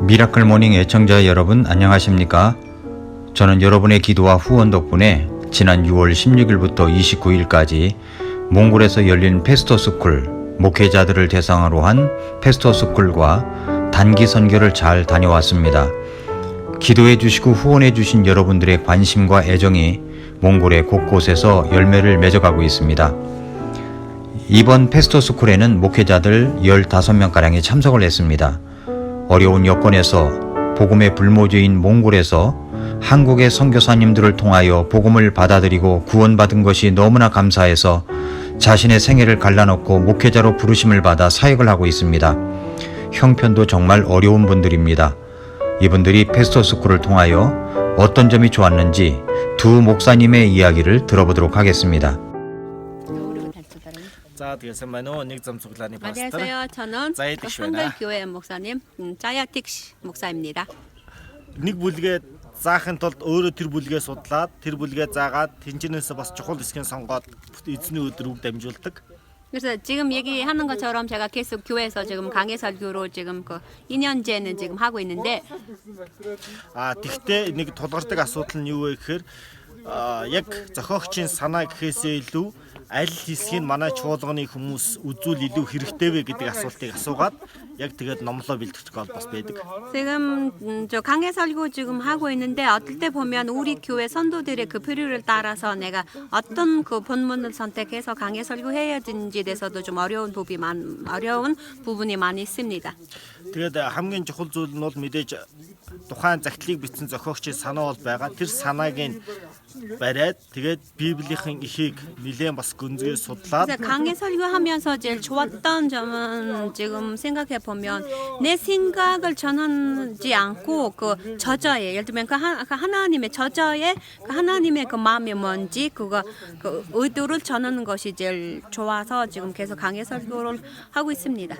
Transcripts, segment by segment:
미라클 모닝 애청자 여러분 안녕하십니까? 저는 여러분의 기도와 후원 덕분에 지난 6월 16일부터 29일까지 몽골에서 열린 페스토스쿨, 목회자들을 대상으로 한 페스토스쿨과 단기 선교를 잘 다녀왔습니다. 기도해 주시고 후원해 주신 여러분들의 관심과 애정이 몽골의 곳곳에서 열매를 맺어가고 있습니다. 이번 페스토스쿨에는 목회자들 15명가량이 참석을 했습니다. 어려운 여건에서 복음의 불모지인 몽골에서 한국의 선교사님들을 통하여 복음을 받아들이고 구원받은 것이 너무나 감사해서 자신의 생애를 갈라놓고 목회자로 부르심을 받아 사역을 하고 있습니다. 형편도 정말 어려운 분들입니다. 이분들이 페스토스쿨을 통하여 어떤 점이 좋았는지 두 목사님의 이야기를 들어보도록 하겠습니다. 안녕하세요. 저는 한글교회 목사님 짜야틱 목사입니다. Нэг бүлгээ заахын тулд өөрөө тэр бүлгээ судлаад тэр бүлгээ заагаад тэнцэнээс бас чухал хэсгийг сонгоод эзний өдөр үг дамжуулдаг. 그래서 지금 얘기하는 것처럼 제가 계속 교회에서 지금 강해 설교로 지금 그 2년째는 지금 하고 있는데 Тэгвэл нэг тулгардаг асуудал нь юу вэ гэхээр яг зохиогчийн санаа гэхээсээ илүү аль хэсгийг манай чуулганы хүмүүс үзүүл илүү хэрэгтэй вэ гэдэг асуултыг асуугаад яг тэгээд номлоо бэлтгэх гол бас байдаг. 지금 저 강해 설교 지금 하고 있는데 어떨 때 보면 우리 교회 선도들의 그 필요를 따라서 내가 어떤 그 본문을 선택해서 강해 설교해야 되는지에 대해서도 좀 어려운 부분이 많이 있습니다. Тэгээд хамгийн чухал зүйл нь бол мэдээж тухайн загтлыг бичсэн зохиогчийн санаа бол байгаа. Тэр санааг нь бариад тэгээд Библийн ихийг нэлээд бас гүнзгий судлаад 강해 설교하면서 제일 좋았던 점은 지금 생각해 보면 내 생각을 전하지 않고 그 저자의 예를 들면 그 하나님의 저자의 그 하나님의 그 마음이 뭔지 그거 그 의도를 전하는 것이 제일 좋아서 지금 계속 강해 설교를 하고 있습니다.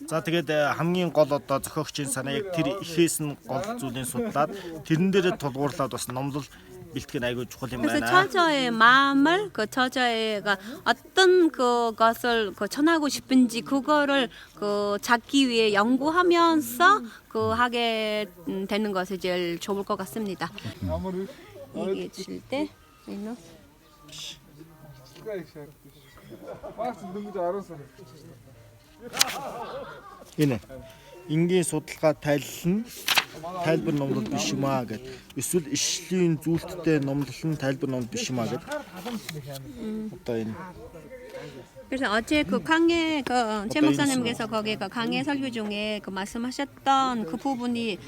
За тэгээд хамгийн гол одоо зохиогчийн санаа яг тэр ихээс нь гол зүйлийг судлаад тэрэн дээр тулгуурлаад бас номлол бэлтгэх нь айгүй чухал юм 그래서 байна. 저자의 마음을 그 저자가 어떤 그것을 그 전하고 싶은지 그거를 그 찾기 위해 연구하면서 그 하게 되는 것이 제일 좋을 것 같습니다. 얘기해 주실 때 Энэ энгийн судалгаа тайлал нь тайлбар номлол биш юм аа гэд. Эсвэл ишлийн зүйлттэй номлол нь тайлбар номлол биш юм аа гэд. Одоо энэ 그래서 어제 그 강해 최 목사님께서 거기 그 강해 설교 중에 그 말씀하셨던 그 부분이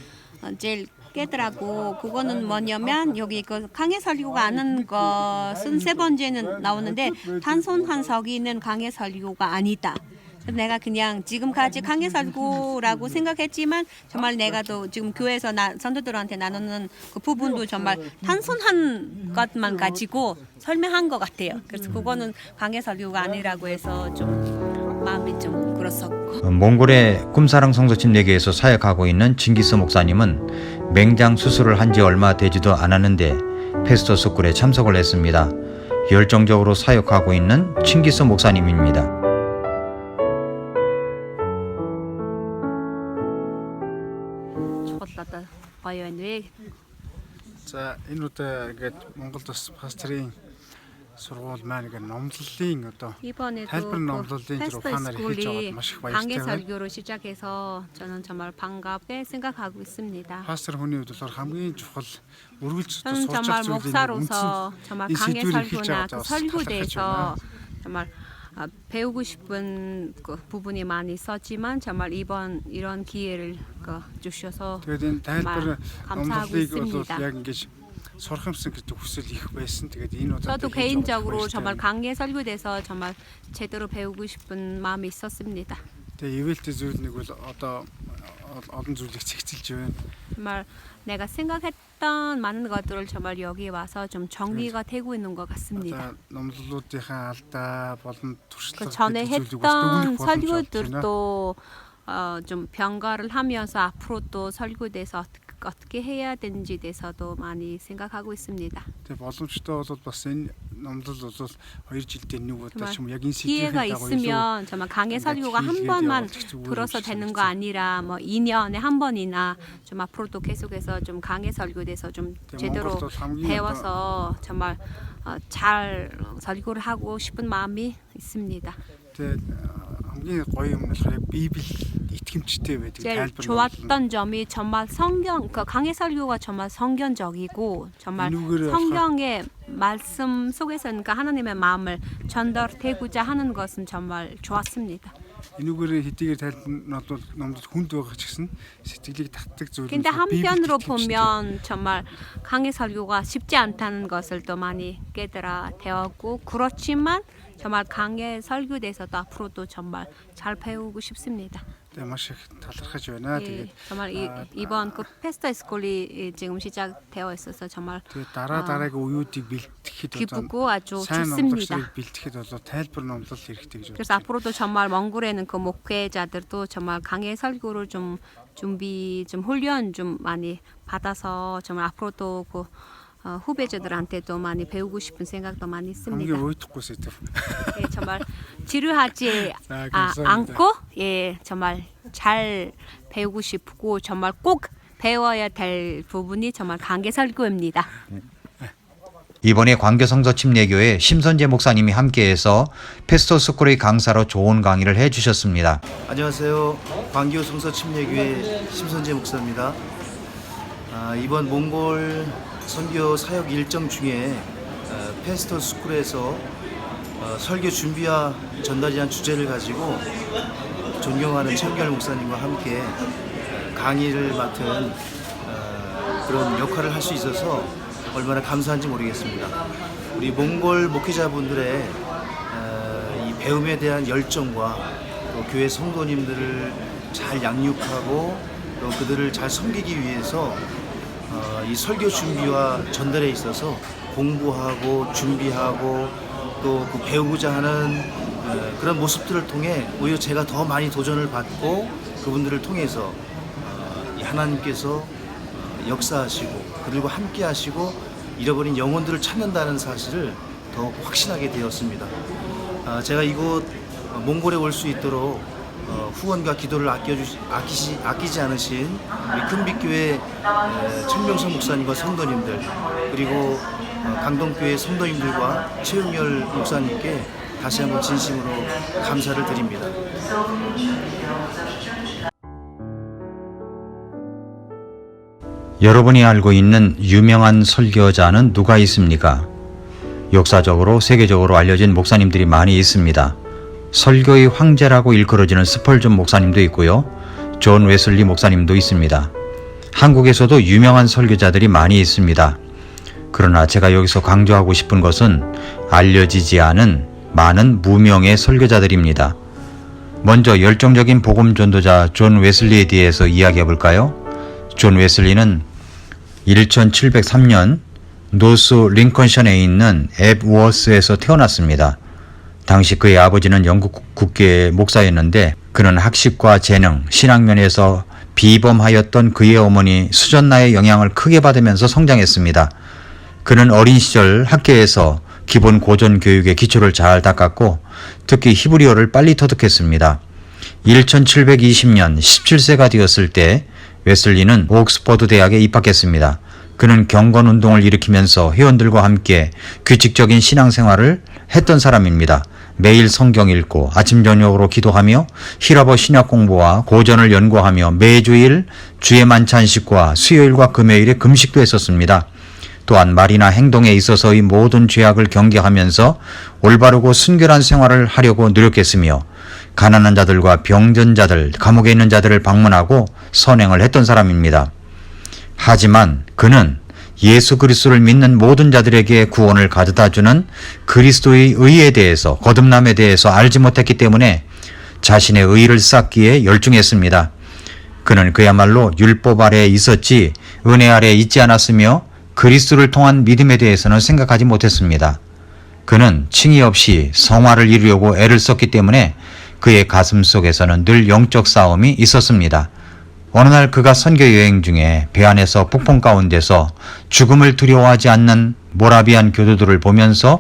제일 깨더라고. 그거는 뭐냐면 여기 그 강해 설교가 아는 것은 세 번째는 나오는데 단손한 서기는 강해 설교가 아니다. 내가 그냥 지금까지 강해 설교라고 생각했지만 정말 내가 또 지금 교회에서 선도들한테 나누는 그 부분도 정말 단순한 것만 가지고 설명한 것 같아요. 그래서 그거는 강해 설교가 아니라고 해서 좀 마음이 좀 그렇었고. 몽골의 꿈사랑 성서집 예계에서 사역하고 있는 징기스 목사님은 맹장 수술을 한 지 얼마 되지도 않았는데 페스토스쿨에 참석을 했습니다. 열정적으로 사역하고 있는 징기스 목사님입니다. За энэ удаа ингээд Монголд бас пастрын сургууль маань ингээд номлолын одоо 이번에도 тайлбар номлолын ухаанаар хийж аваад маш их 강해 баяртай байна. 설교로 시작해서 저는 정말 반갑게 생각하고 있습니다. Пастор хүний хувьд болохоор хамгийн чухал үргэлж 저는 сурч 정말 авч байгаа 목사로서 정말 이 강해 시도를 설교나 хийж 그 аваад 설교에 бас 대해서 정말 배우고 싶은 그 부분이 많이 있었지만 정말 이번 이런 기회를 주셔서 тэгээд энэ 정말 тайлбар 감사하고 номлолыг бол 있습니다. яг ингэж сурах юмсан гэдэг хүсэл их байсан. Тэгээд энэ удаа 저도 개인적으로 정말 강해 설교에 대해서 정말 제대로 배우고 싶은 마음이 있었습니다. тэгээд 이벨트 зүйл нэг бол одоо олон зүйлийг цэгцэлж байна. 정말 내가 생각했던 많은 것들을 정말 여기 와서 좀 정리가 되고 있는 것 같습니다. Одоо номлолуудынхаа алдаа болон 그 туршлага 전에 했던 설교들도 좀 병가를 하면서 앞으로 또 설교에 대해서 어떻게 해야 되는지 대해서도 많이 생각하고 있습니다. Тэгээ боломжтой бол бас энэ номдол бол 2жилдээ нэг удаа ч юм яг энэ 기회가 сэдвийн дагуу 있으면 정말 강해 설교가 한 번만 들어서 되는 거 아니라 뭐 2년에 한 번이나 좀 앞으로도 계속해서 좀 강해 설교에 대해서 좀 제대로 배워서 정말 잘 설교를 하고 싶은 마음이 있습니다. хамгийн гоё юм болохоор яг Библи итгэмжтэй байдаг 제일 тайлбар. 좋았던 점이 정말 성경, 그 강해 설교가 정말 성경적이고 정말 성경의 말씀 속에서 그러니까 하나님의 마음을 전달되고자 하는 것은 정말 좋았습니다. энүүгээр хэдийгээр тайлбар бол номдол хүнд байгаа ч гэсэн сэтгэлийг татдаг зүйл. 근데 한편으로 보면 정말 강해 설교가 쉽지 않다는 것을 또 많이 깨달아 되었고 그렇지만 정말 강해 설교에 대해서도 앞으로도 정말 잘 배우고 싶습니다. Тэгээ маш их талархаж байна. 예, Тэгээд 정말 이번 그 페스터 스쿨이 지금 시작되어 있어서 정말 тэгээд дараагийн 우유дыг бэлтгэхэд 기쁘고 아주 сайн 좋습니다. номдолыг бэлтгэхэд бол тайлбар номдол хэрэгтэй гэж 그래서 앞으로도 정말 몽골에는 그 목회자들도 정말 강해 설교를 좀 준비 좀 훈련 좀 많이 받아서 정말 앞으로도 그 후배자들한테도 많이 배우고 싶은 생각도 많이 있습니다. хамгийн уйдахгүй сэдв. 예, 정말 지루하지 감사합니다. 않고 예, 정말 잘 배우고 싶고 정말 꼭 배워야 될 부분이 정말 강해 설교입니다. 이번에 광교성서 침례교회 심선재 목사님이 함께해서 페스토스쿨의 강사로 좋은 강의를 해주셨습니다. 안녕하세요. 광교 성서 침례교회 심선재 목사입니다. 이번 몽골 선교 사역 일정 중에 페스토 스쿨에서 설교 준비와 전달이란 주제를 가지고 존경하는 최은결 목사님과 함께 강의를 맡은 그런 역할을 할 수 있어서 얼마나 감사한지 모르겠습니다. 우리 몽골 목회자분들의 이 배움에 대한 열정과 또 교회 성도님들을 잘 양육하고 또 그들을 잘 섬기기 위해서 이 설교 준비와 전달에 있어서 공부하고 준비하고 또 그 배우고자 하는 그런 모습들을 통해 오히려 제가 더 많이 도전을 받고 그분들을 통해서 하나님께서 역사하시고 그들과 함께 하시고 잃어버린 영혼들을 찾는다는 사실을 더욱 확신하게 되었습니다. 제가 이곳 몽골에 올 수 있도록 후원과 기도를 아끼지 않으신 우리 큰빛교회 천명선 목사님과 성도님들 그리고 강동교회 성도님들과 최은열 목사님께 다시 한번 진심으로 감사를 드립니다. 여러분이 알고 있는 유명한 설교자는 누가 있습니까? 역사적으로 세계적으로 알려진 목사님들이 많이 있습니다. 설교의 황제라고 일컬어지는 스펄전 목사님도 있고요. 존 웨슬리 목사님도 있습니다. 한국에서도 유명한 설교자들이 많이 있습니다. 그러나 제가 여기서 강조하고 싶은 것은 알려지지 않은 많은 무명의 설교자들입니다. 먼저 열정적인 복음 전도자 존 웨슬리에 대해서 이야기해 볼까요? 존 웨슬리는 1703년 노스 링컨션에 있는 앱워스에서 태어났습니다. 당시 그의 아버지는 영국 국교의 목사였는데 그는 학식과 재능, 신학면에서 비범하였던 그의 어머니 수전나의 영향을 크게 받으면서 성장했습니다. 그는 어린 시절 학교에서 기본 고전 교육의 기초를 잘 닦았고 특히 히브리어를 빨리 터득했습니다. 1720년 17세가 되었을 때 웨슬리는 옥스퍼드 대학에 입학했습니다. 그는 경건운동을 일으키면서 회원들과 함께 규칙적인 신앙생활을 했던 사람입니다. 매일 성경 읽고 아침 저녁으로 기도하며 히라버 신약 공부와 고전을 연구하며 매주일 주의 만찬식과 수요일과 금요일에 금식도 했었습니다. 또한 말이나 행동에 있어서의 모든 죄악을 경계하면서 올바르고 순결한 생활을 하려고 노력했으며 가난한 자들과 병든 자들, 감옥에 있는 자들을 방문하고 선행을 했던 사람입니다. 하지만 그는 예수 그리스도를 믿는 모든 자들에게 구원을 가져다주는 그리스도의 의에 대해서, 거듭남에 대해서 알지 못했기 때문에 자신의 의를 쌓기에 열중했습니다. 그는 그야말로 율법 아래에 있었지 은혜 아래에 있지 않았으며 그리스도를 통한 믿음에 대해서는 생각하지 못했습니다. 그는 칭의 없이 성화를 이루려고 애를 썼기 때문에 그의 가슴 속에서는 늘 영적 싸움이 있었습니다. 어느 날 그가 선교 여행 중에 배 안에서 폭풍 가운데서 죽음을 두려워하지 않는 모라비안 교도들을 보면서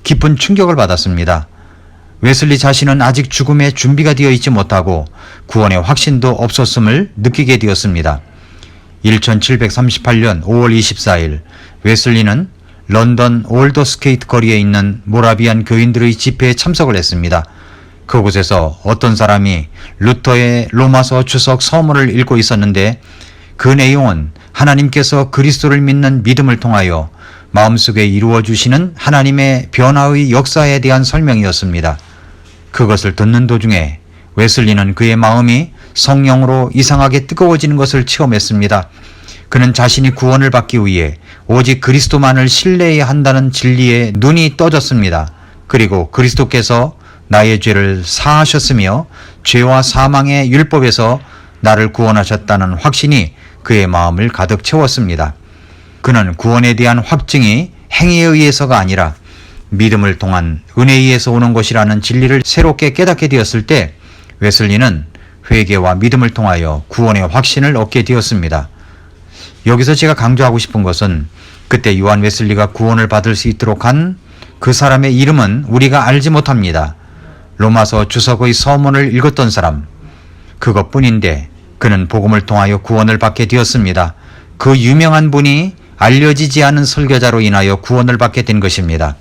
깊은 충격을 받았습니다. 웨슬리 자신은 아직 죽음에 준비가 되어 있지 못하고 구원의 확신도 없었음을 느끼게 되었습니다. 1738년 5월 24일 웨슬리는 런던 올더스케이트 거리에 있는 모라비안 교인들의 집회에 참석을 했습니다. 그곳에서 어떤 사람이 루터의 로마서 주석 서문을 읽고 있었는데 그 내용은 하나님께서 그리스도를 믿는 믿음을 통하여 마음속에 이루어주시는 하나님의 변화의 역사에 대한 설명이었습니다. 그것을 듣는 도중에 웨슬리는 그의 마음이 성령으로 이상하게 뜨거워지는 것을 체험했습니다. 그는 자신이 구원을 받기 위해 오직 그리스도만을 신뢰해야 한다는 진리에 눈이 떠졌습니다. 그리고 그리스도께서 나의 죄를 사하셨으며 죄와 사망의 율법에서 나를 구원하셨다는 확신이 그의 마음을 가득 채웠습니다. 그는 구원에 대한 확증이 행위에 의해서가 아니라 믿음을 통한 은혜에 의해서 오는 것이라는 진리를 새롭게 깨닫게 되었을 때 웨슬리는 회개와 믿음을 통하여 구원의 확신을 얻게 되었습니다. 여기서 제가 강조하고 싶은 것은 그때 요한 웨슬리가 구원을 받을 수 있도록 한 그 사람의 이름은 우리가 알지 못합니다. 로마서 주석의 서문을 읽었던 사람, 그것뿐인데 그는 복음을 통하여 구원을 받게 되었습니다. 그 유명한 분이 알려지지 않은 설교자로 인하여 구원을 받게 된 것입니다.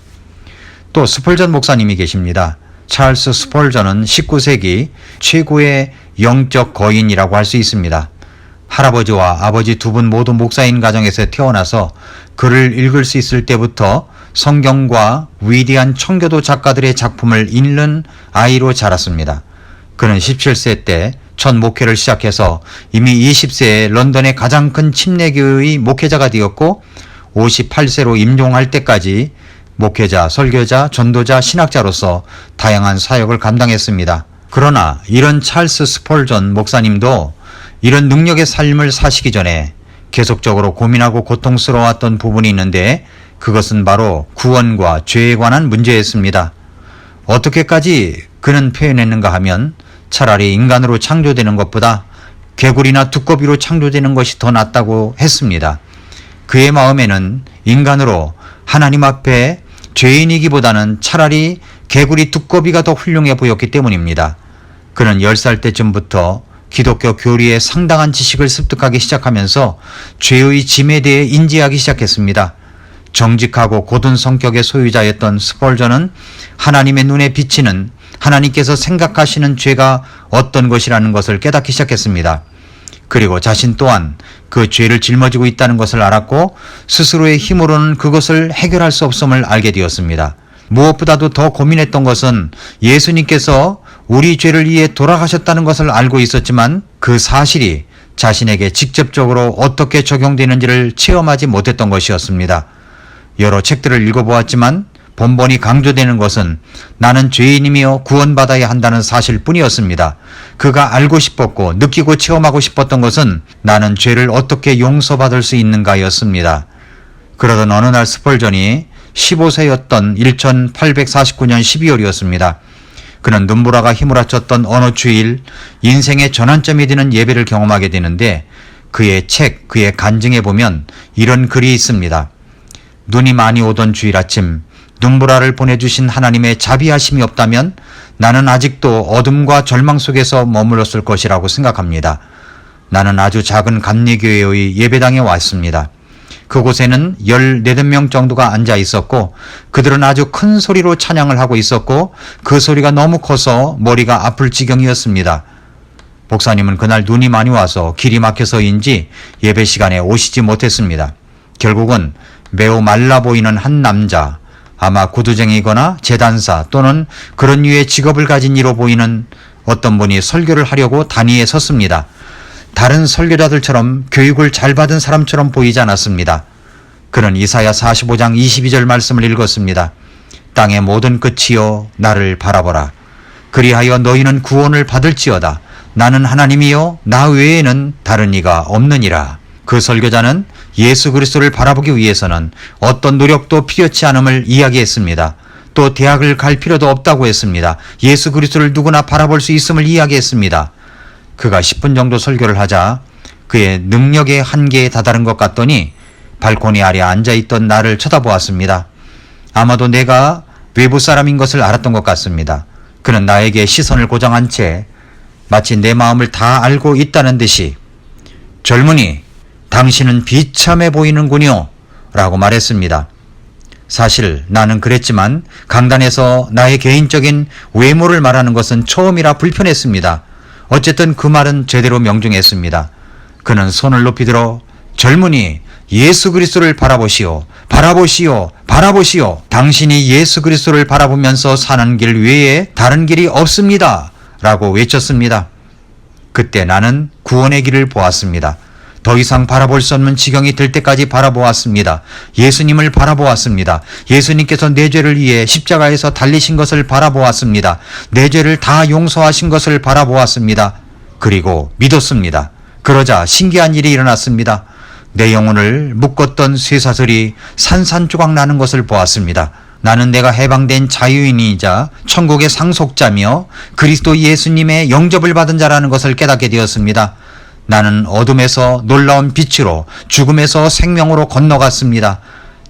또 스펄전 목사님이 계십니다. 찰스 스펄전은 19세기 최고의 영적 거인이라고 할 수 있습니다. 할아버지와 아버지 두 분 모두 목사인 가정에서 태어나서 글을 읽을 수 있을 때부터 성경과 위대한 청교도 작가들의 작품을 읽는 아이로 자랐습니다. 그는 17세 때 첫 목회를 시작해서 이미 20세에 런던의 가장 큰 침례교회의 목회자가 되었고 58세로 임종할 때까지 목회자, 설교자, 전도자, 신학자로서 다양한 사역을 감당했습니다. 그러나 이런 찰스 스펄전 목사님도 이런 능력의 삶을 사시기 전에 계속적으로 고민하고 고통스러웠던 부분이 있는데 그것은 바로 구원과 죄에 관한 문제였습니다. 어떻게까지 그는 표현했는가 하면 차라리 인간으로 창조되는 것보다 개구리나 두꺼비로 창조되는 것이 더 낫다고 했습니다. 그의 마음에는 인간으로 하나님 앞에 죄인이기보다는 차라리 개구리 두꺼비가 더 훌륭해 보였기 때문입니다. 그는 10살 때쯤부터 기독교 교리에 상당한 지식을 습득하기 시작하면서 죄의 짐에 대해 인지하기 시작했습니다. 정직하고 고든 성격의 소유자였던 스펄전은 하나님의 눈에 비치는 하나님께서 생각하시는 죄가 어떤 것이라는 것을 깨닫기 시작했습니다. 그리고 자신 또한 그 죄를 짊어지고 있다는 것을 알았고 스스로의 힘으로는 그것을 해결할 수 없음을 알게 되었습니다. 무엇보다도 더 고민했던 것은 예수님께서 우리 죄를 위해 돌아가셨다는 것을 알고 있었지만 그 사실이 자신에게 직접적으로 어떻게 적용되는지를 체험하지 못했던 것이었습니다. 여러 책들을 읽어보았지만 번번이 강조되는 것은 나는 죄인이며 구원받아야 한다는 사실뿐이었습니다. 그가 알고 싶었고 느끼고 체험하고 싶었던 것은 나는 죄를 어떻게 용서받을 수 있는가였습니다. 그러던 어느 날 스펄전이 15세였던 1849년 12월이었습니다. 그는 눈보라가 휘몰아쳤던 어느 주일 인생의 전환점이 되는 예배를 경험하게 되는데 그의 책, 그의 간증에 보면 이런 글이 있습니다. 눈이 많이 오던 주일 아침 눈보라를 보내주신 하나님의 자비하심이 없다면 나는 아직도 어둠과 절망 속에서 머물렀을 것이라고 생각합니다. 나는 아주 작은 감리교회의 예배당에 왔습니다. 그곳에는 14명 정도가 앉아 있었고 그들은 아주 큰 소리로 찬양을 하고 있었고 그 소리가 너무 커서 머리가 아플 지경이었습니다. 목사님은 그날 눈이 많이 와서 길이 막혀서인지 예배 시간에 오시지 못했습니다. 결국은 매우 말라 보이는 한 남자, 아마 구두쟁이거나 재단사 또는 그런 류의 직업을 가진 이로 보이는 어떤 분이 설교를 하려고 단위에 섰습니다. 다른 설교자들처럼 교육을 잘 받은 사람처럼 보이지 않았습니다. 그는 이사야 45장 22절 말씀을 읽었습니다. 땅의 모든 끝이여 나를 바라보라. 그리하여 너희는 구원을 받을지어다. 나는 하나님이요 나 외에는 다른 이가 없느니라. 그 설교자는 예수 그리스도를 바라보기 위해서는 어떤 노력도 필요치 않음을 이야기했습니다. 또 대학을 갈 필요도 없다고 했습니다. 예수 그리스도를 누구나 바라볼 수 있음을 이야기했습니다. 그가 10분 정도 설교를 하자 그의 능력의 한계에 다다른 것 같더니 발코니 아래 앉아있던 나를 쳐다보았습니다. 아마도 내가 외부 사람인 것을 알았던 것 같습니다. 그는 나에게 시선을 고정한 채 마치 내 마음을 다 알고 있다는 듯이 젊은이, 당신은 비참해 보이는군요 라고 말했습니다. 사실 나는 그랬지만 강단에서 나의 개인적인 외모를 말하는 것은 처음이라 불편했습니다. 어쨌든 그 말은 제대로 명중했습니다. 그는 손을 높이 들어 젊은이, 예수 그리스도를 바라보시오. 바라보시오. 바라보시오. 당신이 예수 그리스도를 바라보면서 사는 길 외에 다른 길이 없습니다. 라고 외쳤습니다. 그때 나는 구원의 길을 보았습니다. 더 이상 바라볼 수 없는 지경이 될 때까지 바라보았습니다. 예수님을 바라보았습니다. 예수님께서 내 죄를 위해 십자가에서 달리신 것을 바라보았습니다. 내 죄를 다 용서하신 것을 바라보았습니다. 그리고 믿었습니다. 그러자 신기한 일이 일어났습니다. 내 영혼을 묶었던 쇠사슬이 산산조각 나는 것을 보았습니다. 나는 내가 해방된 자유인이자 천국의 상속자며 그리스도 예수님의 영접을 받은 자라는 것을 깨닫게 되었습니다. 나는 어둠에서 놀라운 빛으로 죽음에서 생명으로 건너갔습니다.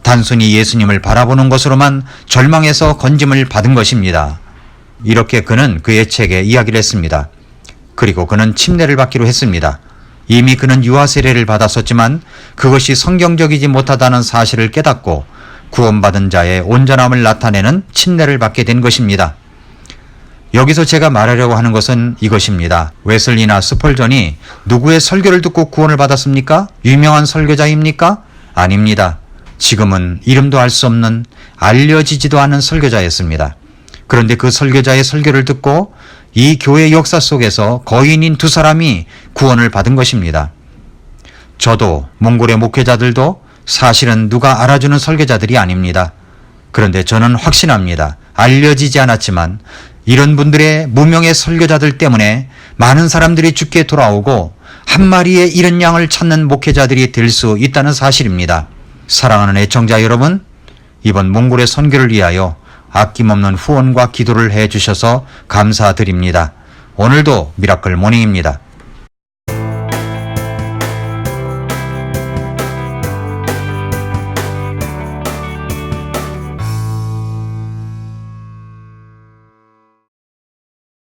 단순히 예수님을 바라보는 것으로만 절망에서 건짐을 받은 것입니다. 이렇게 그는 그의 책에 이야기를 했습니다. 그리고 그는 침례를 받기로 했습니다. 이미 그는 유아 세례를 받았었지만 그것이 성경적이지 못하다는 사실을 깨닫고 구원받은 자의 온전함을 나타내는 침례를 받게 된 것입니다. 여기서 제가 말하려고 하는 것은 이것입니다. 웨슬리나 스펄전이 누구의 설교를 듣고 구원을 받았습니까? 유명한 설교자입니까? 아닙니다. 지금은 이름도 알 수 없는 알려지지도 않은 설교자였습니다. 그런데 그 설교자의 설교를 듣고 이 교회 역사 속에서 거인인 두 사람이 구원을 받은 것입니다. 저도 몽골의 목회자들도 사실은 누가 알아주는 설교자들이 아닙니다. 그런데 저는 확신합니다. 알려지지 않았지만 이런 분들의 무명의 설교자들 때문에 많은 사람들이 죽게 돌아오고 한 마리의 잃은 양을 찾는 목회자들이 될 수 있다는 사실입니다. 사랑하는 애청자 여러분, 이번 몽골의 선교를 위하여 아낌없는 후원과 기도를 해주셔서 감사드립니다. 오늘도 미라클 모닝입니다.